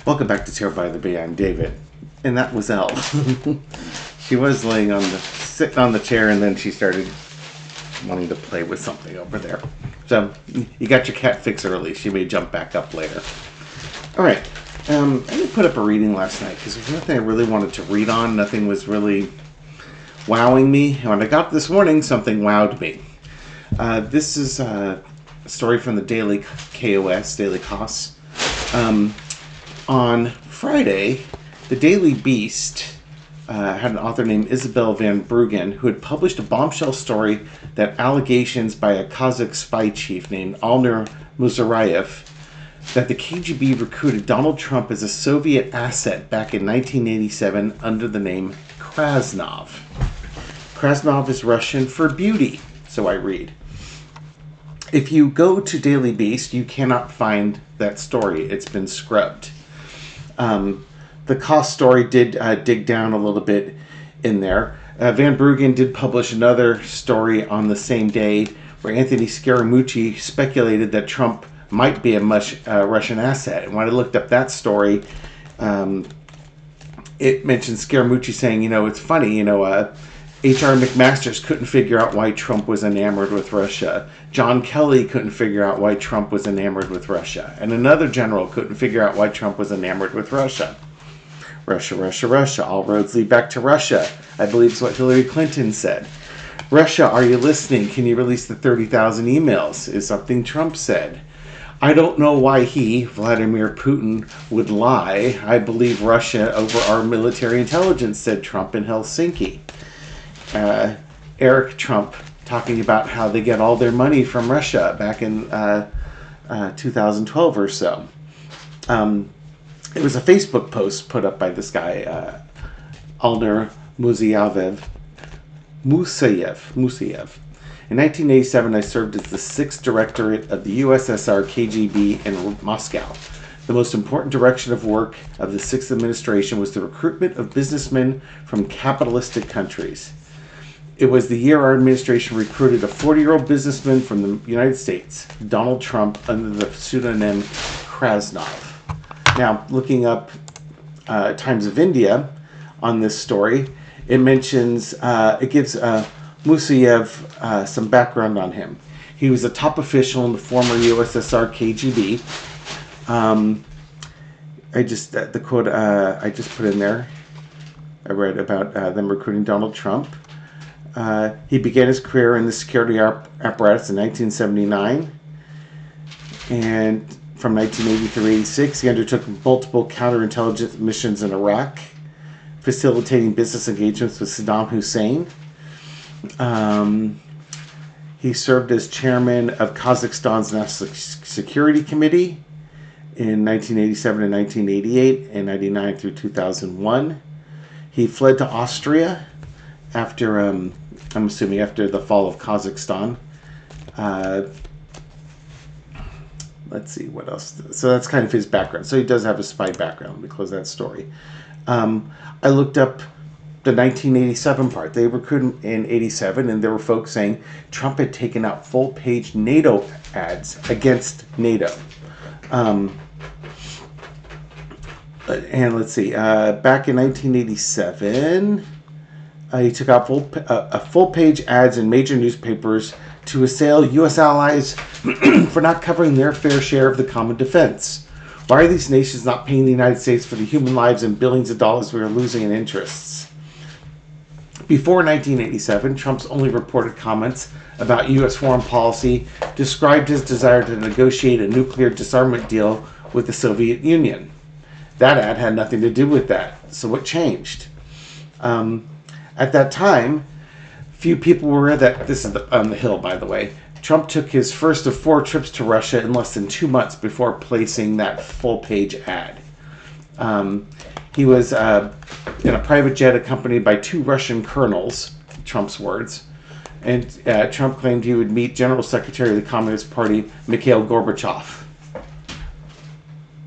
Welcome back to Terror by the Bay. I'm David, and that was Elle. She was sitting on the chair, and then she started wanting to play with something over there. So you got your cat fix early. She may jump back up later. All right. I didn't put up a reading last night because there's nothing I really wanted to read on. Nothing was really wowing me. And when I got up this morning, something wowed me. This is a story from the Daily KOS, Daily KOS. On Friday, the Daily Beast had an author named Isabel Van Bruggen who had published a bombshell story that allegations by a Kazakh spy chief named Alner Muzarayev that the KGB recruited Donald Trump as a Soviet asset back in 1987 under the name Krasnov. Krasnov is Russian for beauty, so I read. If you go to Daily Beast, you cannot find that story. It's been scrubbed. The cost story did dig down a little bit in there. Van Bruggen did publish another story on the same day where Anthony Scaramucci speculated that Trump might be a Russian asset. And when I looked up that story, it mentioned Scaramucci saying, it's funny, H.R. McMaster's couldn't figure out why Trump was enamored with Russia. John Kelly couldn't figure out why Trump was enamored with Russia. And another general couldn't figure out why Trump was enamored with Russia. Russia, Russia, Russia. All roads lead back to Russia, I believe is what Hillary Clinton said. Russia, are you listening? Can you release the 30,000 emails? Is something Trump said. I don't know why he, Vladimir Putin, would lie. I believe Russia over our military intelligence, said Trump in Helsinki. Eric Trump talking about how they get all their money from Russia back in 2012 or so. It was a Facebook post put up by this guy, Alner Musayev. In 1987, I served as the 6th Directorate of the USSR KGB in Moscow. The most important direction of work of the 6th administration was the recruitment of businessmen from capitalistic countries. It was the year our administration recruited a 40-year-old businessman from the United States, Donald Trump, under the pseudonym Krasnov. Now, looking up Times of India on this story, it mentions, it gives Musayev some background on him. He was a top official in the former USSR KGB. The quote I just put in there, I read about them recruiting Donald Trump. He began his career in the security apparatus in 1979, and from 1983-86, he undertook multiple counterintelligence missions in Iraq, facilitating business engagements with Saddam Hussein. He served as chairman of Kazakhstan's National Security Committee in 1987 and 1988, and 99 through 2001. He fled to Austria after, I'm assuming after the fall of Kazakhstan. Let's see, what else? So that's kind of his background. So he does have a spy background. Let me close that story. I looked up the 1987 part. They recruited in 87, and there were folks saying Trump had taken out full-page NATO ads against NATO. And let's see, back in 1987, he took out full-page ads in major newspapers to assail U.S. allies for not covering their fair share of the common defense. Why are these nations not paying the United States for the human lives and billions of dollars we are losing in interests? Before 1987, Trump's only reported comments about U.S. foreign policy described his desire to negotiate a nuclear disarmament deal with the Soviet Union. That ad had nothing to do with that. So what changed? At that time, few people were aware that, this is on the Hill, by the way, Trump took his first of 4 trips to Russia in less than 2 months before placing that full-page ad. He was in a private jet accompanied by 2 Russian colonels, Trump's words, and Trump claimed he would meet General Secretary of the Communist Party, Mikhail Gorbachev.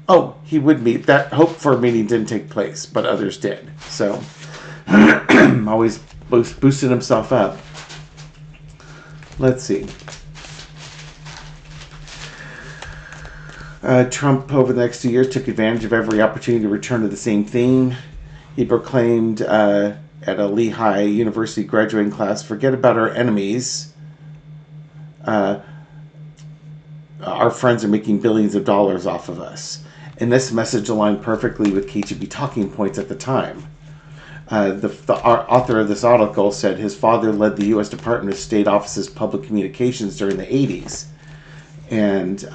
Oh, he would meet. That hope for a meeting didn't take place, but others did. So, always boosted himself up. Let's see. Trump, over the next 2 years, took advantage of every opportunity to return to the same theme. He proclaimed at a Lehigh University graduating class, "Forget about our enemies. Our friends are making billions of dollars off of us." And this message aligned perfectly with KGB talking points at the time. The author of this article said his father led the U.S. Department of State Office's public communications during the 80s. And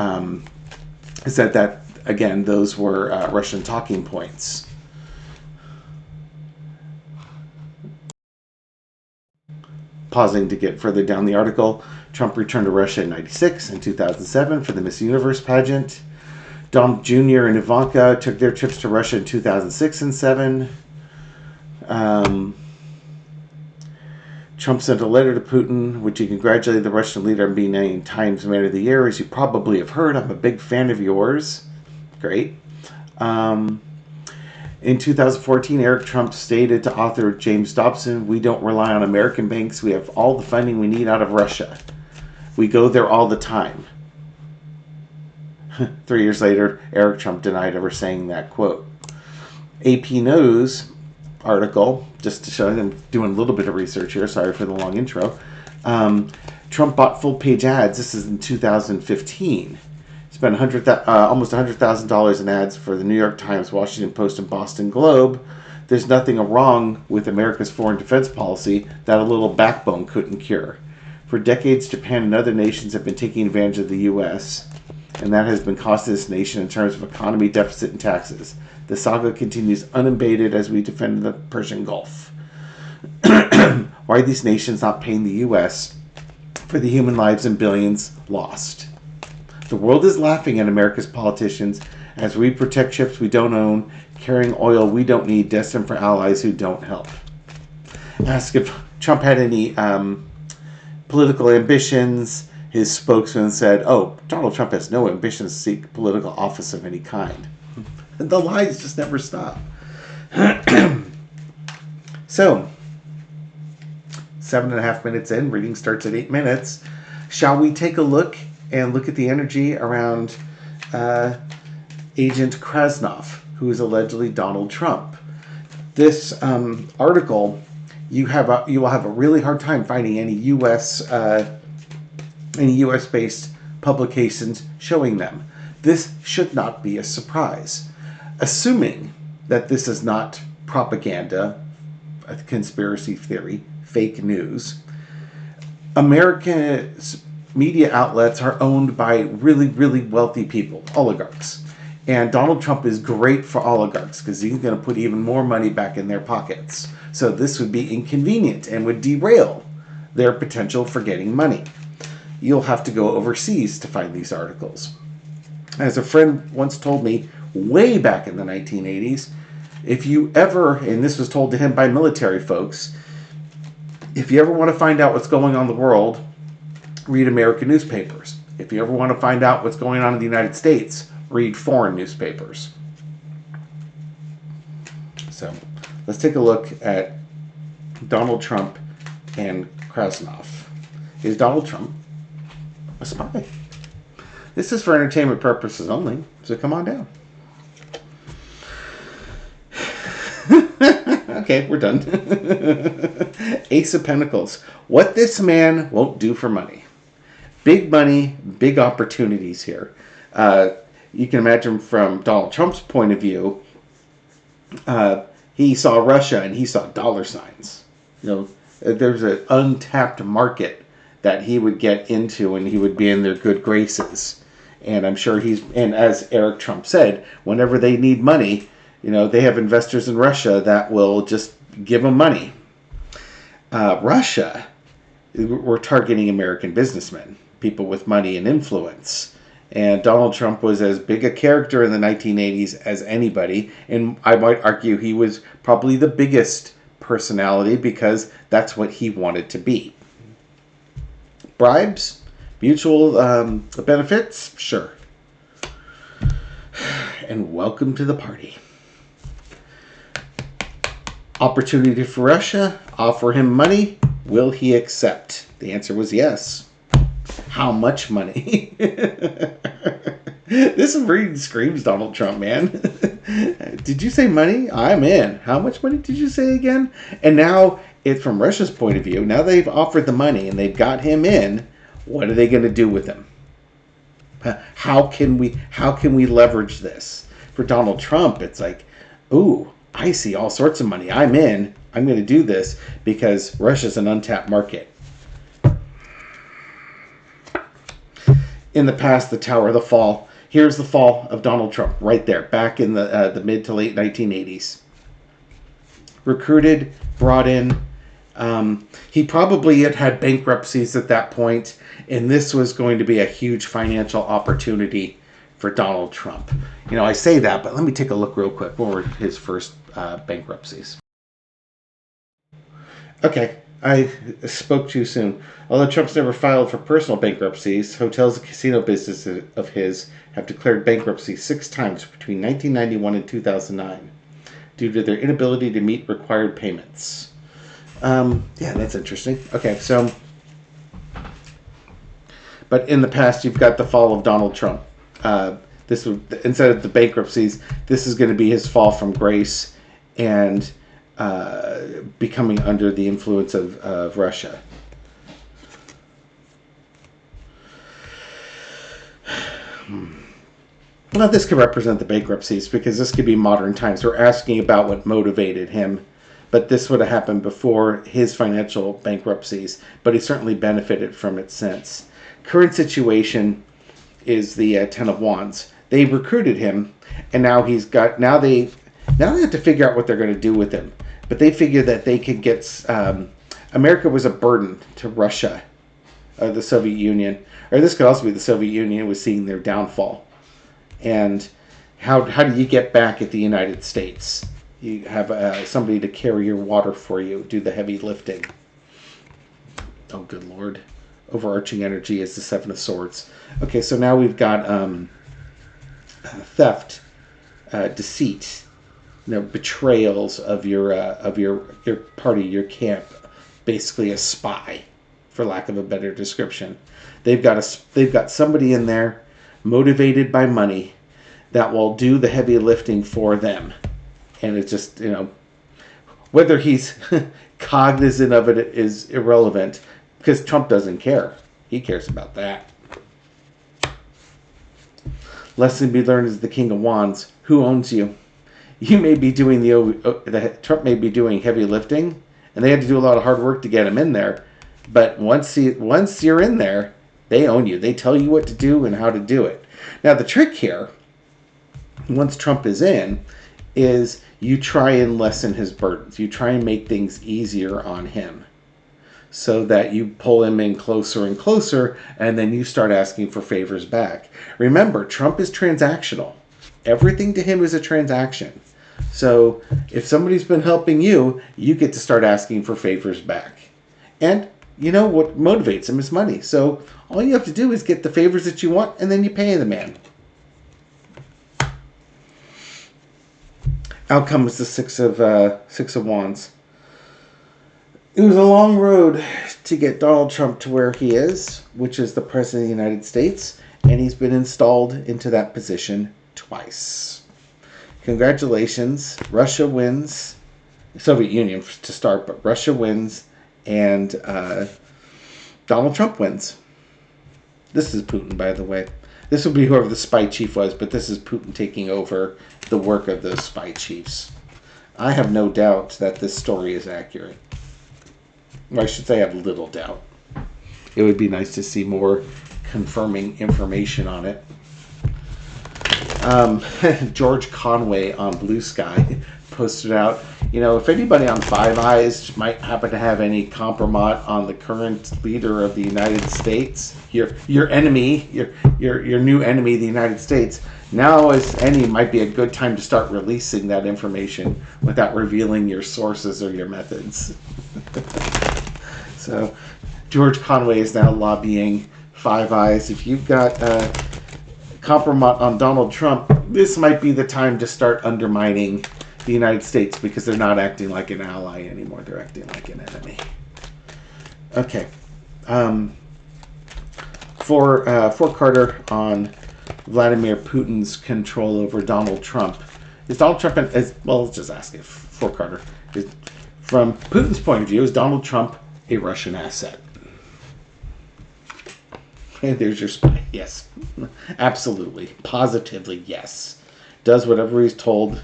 said that, again, those were Russian talking points. Pausing to get further down the article, Trump returned to Russia in 96 and 2007 for the Miss Universe pageant. Donald Jr. and Ivanka took their trips to Russia in 2006 and 7. Trump sent a letter to Putin, which he congratulated the Russian leader on being named Times Man of the Year. As you probably have heard, I'm a big fan of yours. Great. In 2014, Eric Trump stated to author James Dobson, "We don't rely on American banks. We have all the funding we need out of Russia. We go there all the time." 3 years later, Eric Trump denied ever saying that quote. AP News article, just to show you, I'm doing a little bit of research here, sorry for the long intro. Trump bought full-page ads. This is in 2015. Spent almost $100,000 in ads for the New York Times, Washington Post, and Boston Globe. There's nothing wrong with America's foreign defense policy that a little backbone couldn't cure. For decades, Japan and other nations have been taking advantage of the U.S., and that has been costing this nation in terms of economy, deficit, and taxes. The saga continues unabated as we defend the Persian Gulf. Why are these nations not paying the U.S. for the human lives and billions lost? The world is laughing at America's politicians as we protect ships we don't own, carrying oil we don't need, destined for allies who don't help. Ask if Trump had any political ambitions. His spokesman said, "Oh, Donald Trump has no ambition to seek political office of any kind." The lies just never stop. So, 7.5 minutes in, reading starts at 8 minutes. Shall we take a look at the energy around Agent Krasnov, who is allegedly Donald Trump? This article, you will have a really hard time finding any U.S.-based publications showing them. This should not be a surprise. Assuming that this is not propaganda, a conspiracy theory, fake news, America's media outlets are owned by really, really wealthy people, oligarchs. And Donald Trump is great for oligarchs because he's going to put even more money back in their pockets. So this would be inconvenient and would derail their potential for getting money. You'll have to go overseas to find these articles. As a friend once told me, way back in the 1980s, if you ever, and this was told to him by military folks, if you ever want to find out what's going on in the world, read American newspapers. If you ever want to find out what's going on in the United States, read foreign newspapers. So, let's take a look at Donald Trump and Krasnov. Is Donald Trump a spy? This is for entertainment purposes only, so come on down. Okay, we're done. Ace of Pentacles. What this man won't do for money. Big money, big opportunities here. You can imagine from Donald Trump's point of view, he saw Russia and he saw dollar signs. You know, there's an untapped market that he would get into and he would be in their good graces. And I'm sure and as Eric Trump said, whenever they need money, you know, they have investors in Russia that will just give them money. Russia, we're targeting American businessmen, people with money and influence. And Donald Trump was as big a character in the 1980s as anybody. And I might argue he was probably the biggest personality because that's what he wanted to be. Bribes? Mutual benefits? Sure. And welcome to the party. Opportunity for Russia, offer him money, will he accept? The answer was yes. How much money? This really screams Donald Trump, man. Did you say money? I'm in. How much money did you say again? And now, it's from Russia's point of view. Now they've offered the money and they've got him in. What are they going to do with him? How can we leverage this? For Donald Trump, it's like, ooh, I see all sorts of money. I'm in. I'm going to do this because Russia's an untapped market. In the past, the Tower of the Fall. Here's the fall of Donald Trump right there, back in the mid to late 1980s. Recruited, brought in. He probably had bankruptcies at that point, and this was going to be a huge financial opportunity for Donald Trump. You know, I say that, but let me take a look real quick. What were his first bankruptcies? Okay, I spoke too soon. Although Trump's never filed for personal bankruptcies, hotels and casino businesses of his have declared bankruptcy 6 times between 1991 and 2009 due to their inability to meet required payments. Yeah, that's interesting. Okay, so, but in the past, you've got the fall of Donald Trump. This would, instead of the bankruptcies, this is going to be his fall from grace and becoming under the influence of Russia. Well, this could represent the bankruptcies because this could be modern times. We're asking about what motivated him, but this would have happened before his financial bankruptcies, but he certainly benefited from it since. Current situation is the Ten of Wands. They recruited him, and now now they have to figure out what they're going to do with him. But they figure that they could get America was a burden to Russia, the Soviet Union, or this could also be the Soviet Union was seeing their downfall. And how do you get back at the United States? You have somebody to carry your water for you, do the heavy lifting. Oh, good Lord. Overarching energy is the Seven of Swords. Okay, so now we've got theft, deceit, betrayals of your party, your camp, basically a spy, for lack of a better description. They've got somebody in there motivated by money that will do the heavy lifting for them, and it's just whether he's cognizant of it is irrelevant because Trump doesn't care. He cares about that. Lesson to be learned is the King of Wands. Who owns you? You may be doing Trump may be doing heavy lifting, and they had to do a lot of hard work to get him in there. But once you're in there, they own you. They tell you what to do and how to do it. Now the trick here, once Trump is in, is you try and lessen his burdens. You try and make things easier on him, so that you pull him in closer and closer, and then you start asking for favors back. Remember, Trump is transactional. Everything to him is a transaction. So if somebody's been helping you, you get to start asking for favors back. And you know what motivates him is money. So all you have to do is get the favors that you want, and then you pay the man. Outcome is the Six of Wands. It was a long road to get Donald Trump to where he is, which is the President of the United States, and he's been installed into that position twice. Congratulations. Russia wins. Soviet Union to start, but Russia wins, and Donald Trump wins. This is Putin, by the way. This would be whoever the spy chief was, but this is Putin taking over the work of those spy chiefs. I have no doubt that this story is accurate. Well, I should say I have little doubt. It would be nice to see more confirming information on it. George Conway on Blue Sky posted out, if anybody on Five Eyes might happen to have any compromise on the current leader of the United States, your enemy, your new enemy, the United States, now as any might be a good time to start releasing that information without revealing your sources or your methods. So George Conway is now lobbying Five Eyes. If you've got compromise on Donald Trump, this might be the time to start undermining the United States because they're not acting like an ally anymore. They're acting like an enemy. Okay. For Carter on Vladimir Putin's control over Donald Trump. Is Donald Trump, well, let's just ask it for Carter. From Putin's point of view, is Donald Trump a Russian asset? And there's your spy. Yes. Absolutely. Positively, yes. Does whatever he's told.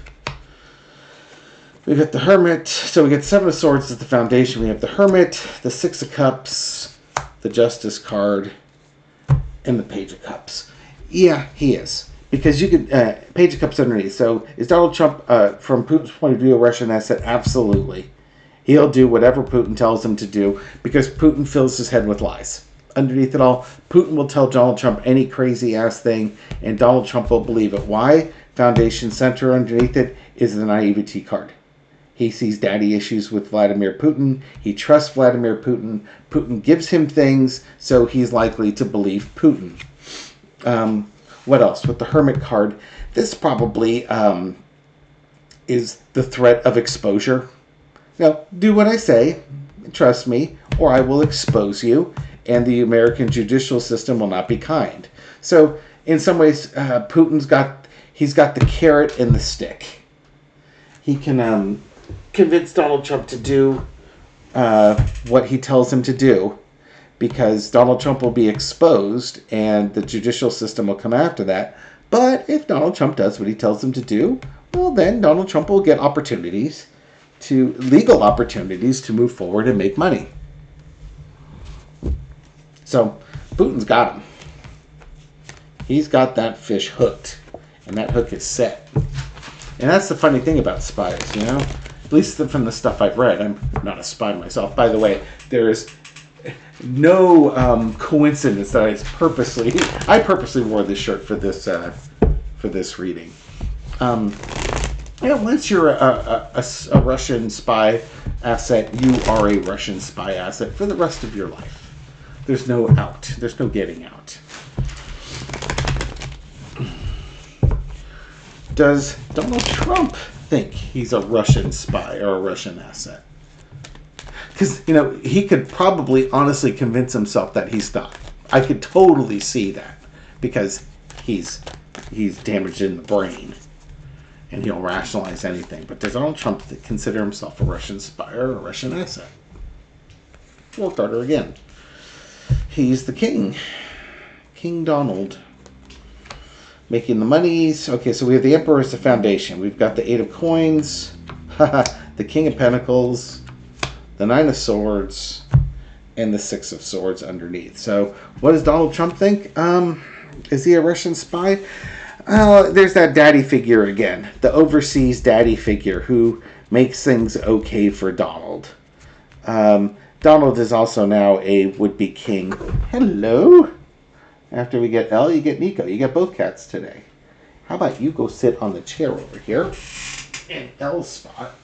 We got the Hermit. So we get 7 of Swords as the foundation. We have the Hermit, the 6 of Cups, the Justice card, and the Page of Cups. Yeah, he is. Because you could, Page of Cups underneath. So is Donald Trump, from Putin's point of view, a Russian asset? Absolutely. He'll do whatever Putin tells him to do because Putin fills his head with lies. Underneath it all, Putin will tell Donald Trump any crazy-ass thing, and Donald Trump will believe it. Why? Foundation center underneath it is the naivety card. He sees daddy issues with Vladimir Putin. He trusts Vladimir Putin. Putin gives him things, so he's likely to believe Putin. What else? With the Hermit card, this probably is the threat of exposure. Now, do what I say, trust me, or I will expose you, and the American judicial system will not be kind. So, in some ways, Putin's got the carrot and the stick. He can convince Donald Trump to do what he tells him to do, because Donald Trump will be exposed, and the judicial system will come after that. But if Donald Trump does what he tells him to do, well, then Donald Trump will get legal opportunities to move forward and make money. So, Putin's got him. He's got that fish hooked. And that hook is set. And that's the funny thing about spies, you know? At least from the stuff I've read. I'm not a spy myself. By the way, there is no coincidence that I purposely wore this shirt for this reading. Once you're a Russian spy asset, you are a Russian spy asset for the rest of your life. There's no out. There's no getting out. Does Donald Trump think he's a Russian spy or a Russian asset? Because, he could probably honestly convince himself that he's not. I could totally see that. Because he's damaged in the brain. And he'll rationalize anything. But does Donald Trump consider himself a Russian spy or a Russian asset? We'll start her again. He's the king. King Donald. Making the monies. Okay, so we have the Emperor as the foundation. We've got the 8 of Coins. The King of Pentacles. The 9 of Swords. And the 6 of Swords underneath. So, what does Donald Trump think? Is he a Russian spy? There's that daddy figure again. The overseas daddy figure who makes things okay for Donald. Donald is also now a would-be king. Hello? After we get Elle, you get Nico. You get both cats today. How about you go sit on the chair over here in Elle's spot.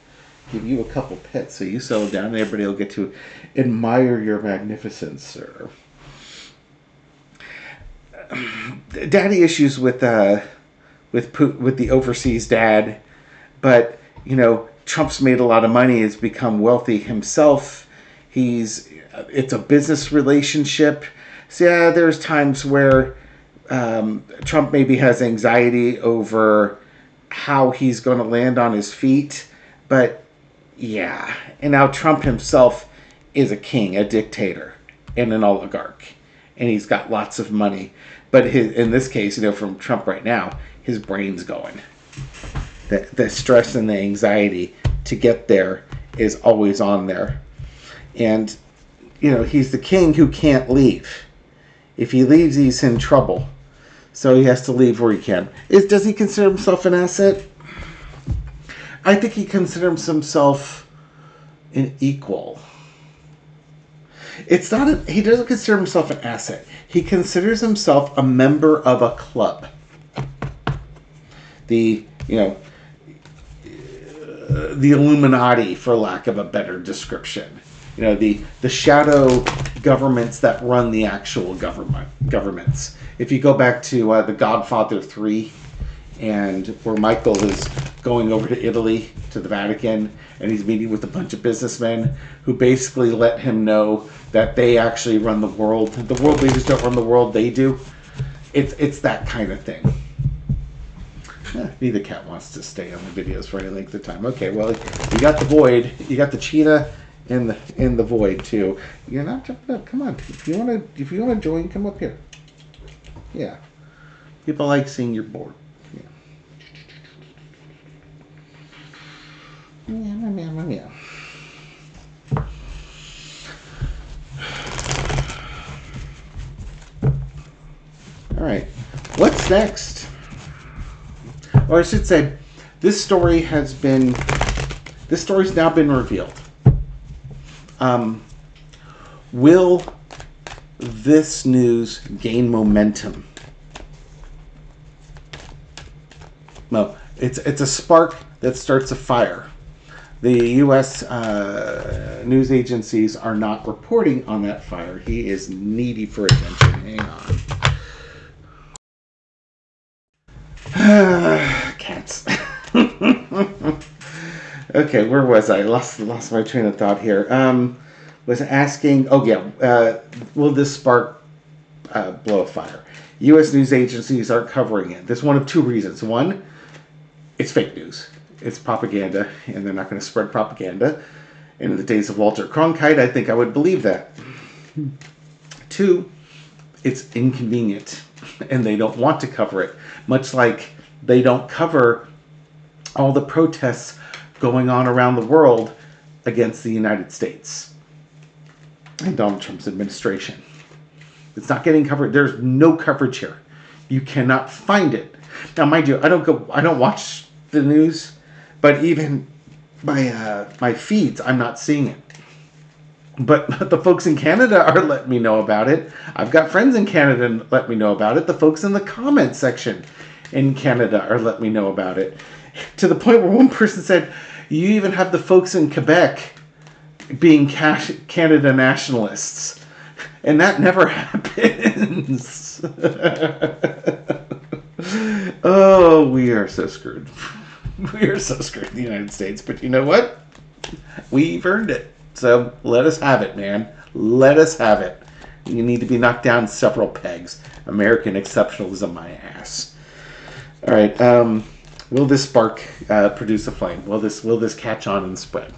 Give you a couple pets so you settle down and everybody will get to admire your magnificence, sir. Daddy issues with the overseas dad, but Trump's made a lot of money, has become wealthy himself. It's a business relationship. So yeah, there's times where Trump maybe has anxiety over how he's going to land on his feet, but yeah. And now Trump himself is a king, a dictator, and an oligarch, and he's got lots of money. But in this case, from Trump right now, his brain's going. The stress and the anxiety to get there is always on there. And, he's the king who can't leave. If he leaves, he's in trouble. So he has to leave where he can. Does he consider himself an asset? I think he considers himself an equal. He doesn't consider himself an asset. He considers himself a member of a club. The Illuminati, for lack of a better description. The shadow governments that run the actual governments. If you go back to The Godfather 3, and where Michael is going over to Italy, to the Vatican, and he's meeting with a bunch of businessmen who basically let him know that they actually run the world. The world leaders don't run the world, they do. It's that kind of thing. Neither cat wants to stay on the videos for any length of time. Okay, well, you got the void, you got the cheetah, and the void too. You're not jumping up. Come on, if you wanna join, come up here. Yeah, people like seeing your board. Yeah. All right, what's next? Or I should say, this story's now been revealed. Will this news gain momentum? No, it's a spark that starts a fire. The U.S. News agencies are not reporting on that fire. He is needy for attention. Hang on. Cats. Okay, where was I? Lost my train of thought here. Was asking. Oh yeah. Will this spark blow a fire? U.S. news agencies aren't covering it. There's one of two reasons. One, it's fake news. It's propaganda, and they're not going to spread propaganda. And in the days of Walter Cronkite, I think I would believe that. Two, it's inconvenient, and they don't want to cover it. Much like they don't cover all the protests going on around the world against the United States and Donald Trump's administration. It's not getting covered. There's no coverage here. You cannot find it. Now, mind you, I don't watch the news, but even my feeds, I'm not seeing it. But the folks in Canada are letting me know about it. I've got friends in Canada and let me know about it. The folks in the comment section in Canada are letting me know about it. To the point where one person said, you even have the folks in Quebec being Canada nationalists. And that never happens. Oh, we are so screwed. We are so screwed in the United States. But you know what? We've earned it. So let us have it, man. Let us have it. You need to be knocked down several pegs. American exceptionalism, my ass. All right. Will this spark produce a flame? Will this catch on and spread?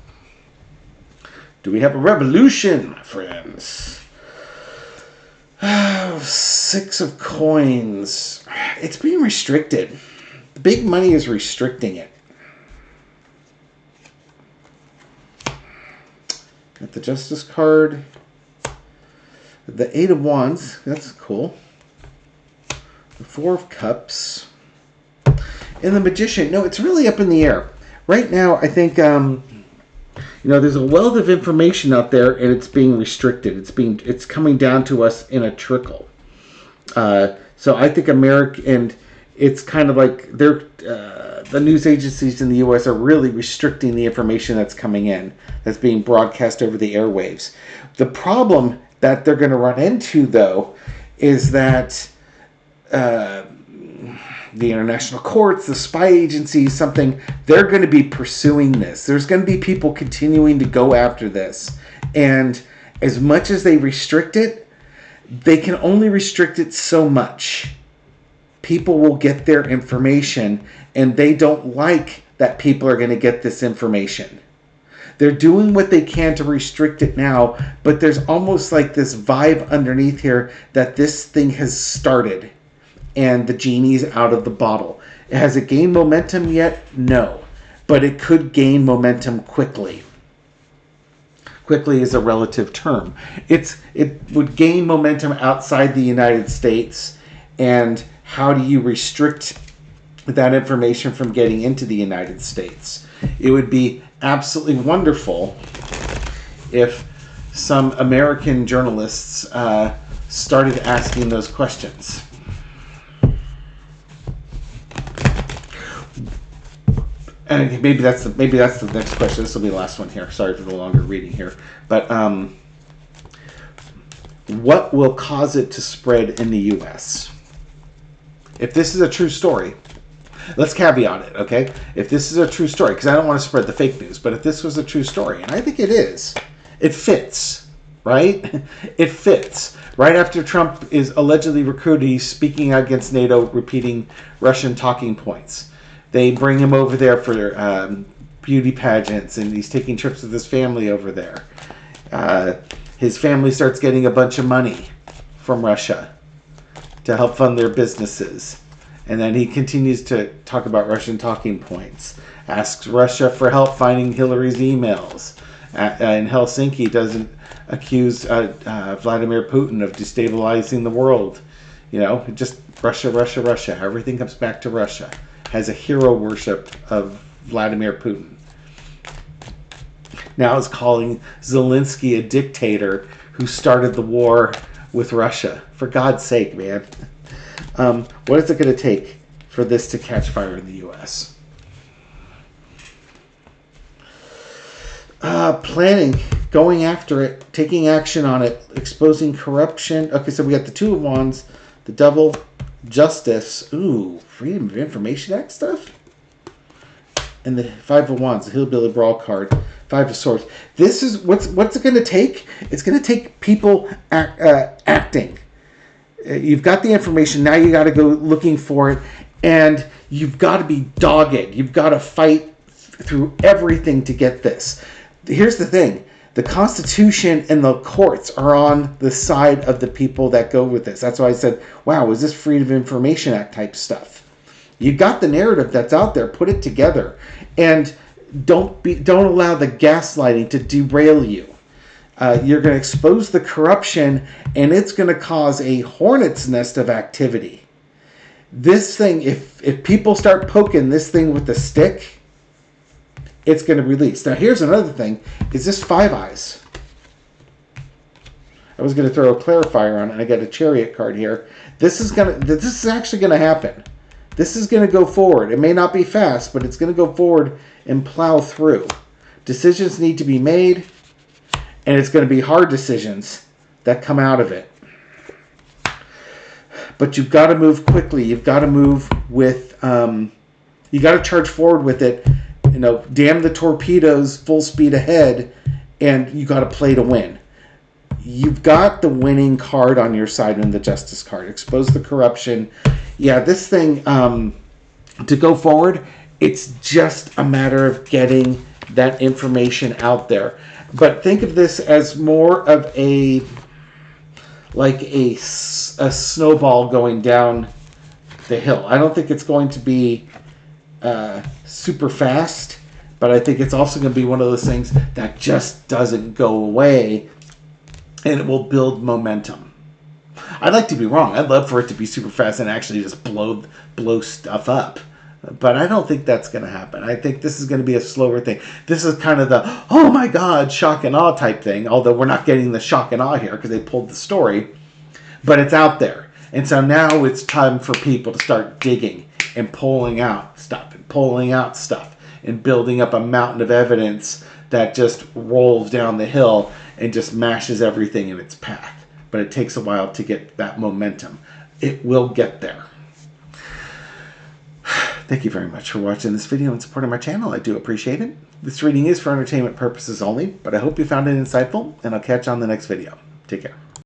Do we have a revolution, my friends? Oh, 6 of coins. It's being restricted. The big money is restricting it. Got the Justice card. The 8 of Wands. That's cool. The 4 of Cups. And the Magician. No, it's really up in the air. Right now, I think, there's a wealth of information out there, and it's being restricted. It's coming down to us in a trickle. So I think and it's kind of like the news agencies in the U.S. are really restricting the information that's coming in, that's being broadcast over the airwaves. The problem that they're going to run into, though, is that the international courts, the spy agencies, they're going to be pursuing this. There's going to be people continuing to go after this. And as much as they restrict it, they can only restrict it so much. People will get their information, and they don't like that people are going to get this information. They're doing what they can to restrict it now, but there's almost like this vibe underneath here that this thing has started. And the genie's out of the bottle. Has it gained momentum yet? No. But it could gain momentum quickly. Quickly is a relative term. It would gain momentum outside the United States. And how do you restrict that information from getting into the United States? It would be absolutely wonderful if some American journalists started asking those questions. And maybe that's the next question. This will be the last one here. Sorry for the longer reading here. But what will cause it to spread in the U.S.? If this is a true story, let's caveat it, okay? If this is a true story, because I don't want to spread the fake news, but if this was a true story, and I think it is, it fits, right? It fits. Right after Trump is allegedly recruited, he's speaking out against NATO, repeating Russian talking points. They bring him over there for beauty pageants, and he's taking trips with his family over there. His family starts getting a bunch of money from Russia to help fund their businesses. And then he continues to talk about Russian talking points, asks Russia for help finding Hillary's emails. In Helsinki, doesn't accuse Vladimir Putin of destabilizing the world. You know, just Russia, Russia, Russia. Everything comes back to Russia. Has a hero worship of Vladimir Putin. Now is calling Zelensky a dictator who started the war with Russia. For God's sake, man. What is it going to take for this to catch fire in the U.S.? Planning, going after it, taking action on it, exposing corruption. Okay, so we got the Two of Wands, the Devil, Justice. Ooh, Freedom of Information Act stuff. And the Five of Wands, the Hillbilly Brawl card. Five of Swords. This is what's it going to take? It's going to take people acting. You've got the information. Now you got to go looking for it, and you've got to be dogged. You've got to fight through everything to get this. Here's the thing. The Constitution and the courts are on the side of the people that go with this. That's why I said, wow, is this Freedom of Information Act type stuff? You got the narrative that's out there. Put it together. And don't allow the gaslighting to derail you. You're going to expose the corruption, and it's going to cause a hornet's nest of activity. This thing, if people start poking this thing with a stick, it's going to release. Now, here's another thing. Is this Five Eyes? I was going to throw a clarifier on it, and I got a Chariot card here. This is actually going to happen. This is going to go forward. It may not be fast, but it's going to go forward and plow through. Decisions need to be made, and it's going to be hard decisions that come out of it. But you've got to move quickly. You've got to move with, you got to charge forward with it. You know, damn the torpedoes, full speed ahead, and you got to play to win. You've got the winning card on your side in the Justice card. Expose the corruption. Yeah, this thing, to go forward, it's just a matter of getting that information out there. But think of this as more of a snowball going down the hill. I don't think it's going to be super fast, but I think it's also going to be one of those things that just doesn't go away, and it will build momentum. I'd like to be wrong. I'd love for it to be super fast and actually just blow stuff up. But I don't think that's going to happen. I think this is going to be a slower thing. This is kind of the, oh my God, shock and awe type thing. Although we're not getting the shock and awe here because they pulled the story. But it's out there. And so now it's time for people to start digging and pulling out stuff and building up a mountain of evidence that just rolls down the hill and just mashes everything in its path. But it takes a while to get that momentum. It will get there. Thank you very much for watching this video and supporting my channel. I do appreciate it. This reading is for entertainment purposes only, but I hope you found it insightful, and I'll catch you on the next video. Take care.